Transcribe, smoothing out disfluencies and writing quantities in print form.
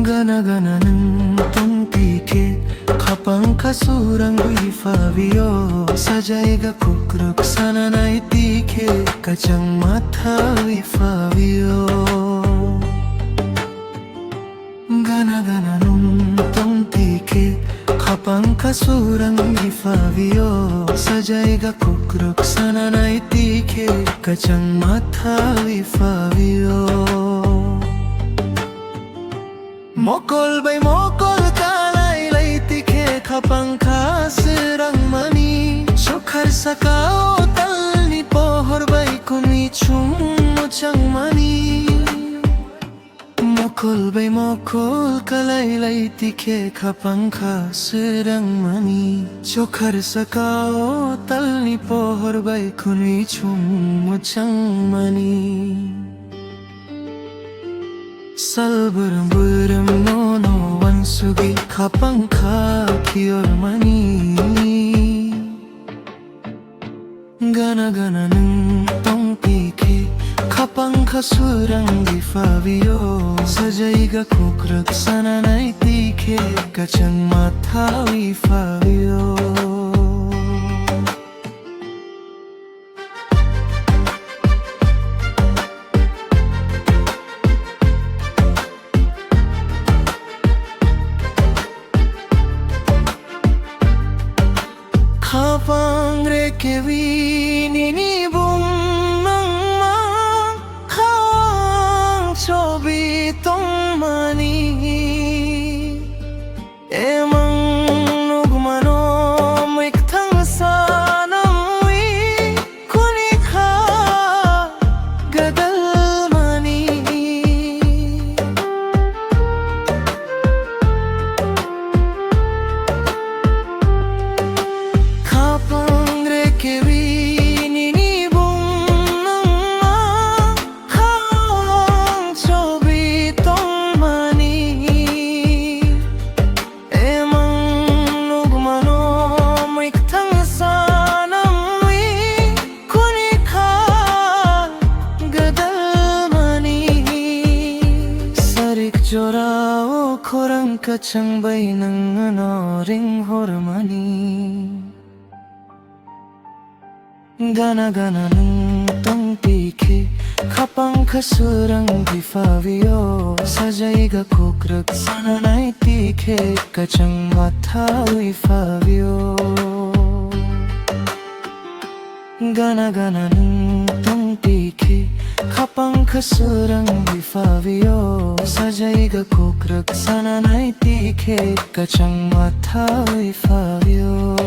Gana-gana ng tungtike kapang kasurang ifavio sajaiga kukruk sana na itike kachang mata ifavio Gana-gana ng tungtike kapang kasurang ifavio sajaiga kukruk sana na itike kachang mata ifavio Mokol bay mokol kalay tike kapang kasirang mani Sokhar sakao talni pohor bay kuni chumo chang mani Mokol bay mokol kalay tike kapang kasirang mani Sokhar sakao talni pohor bay kuni chumo chang mani Salburum nono wansugi kapang kior mani Gana-gana ng tongpike kapang kasurang ifavio sajaiga kukruk sana na itike kachang mata ifavio Kapang rekewi ninibong ng mahang chobi tong mani Emang nugmano miktang sanamwi kunika gadal mani Kapang Jorao korang kachang bay ng anoring hormani Gana-gana ng tongpike kapang kasurang ifavio sajaiga kukruk sana na itike kachang mata ifavio Gana-gana ng tongpike kapang kasurang ifavio sajaiga kukruk sana na itike kachang mata ifavio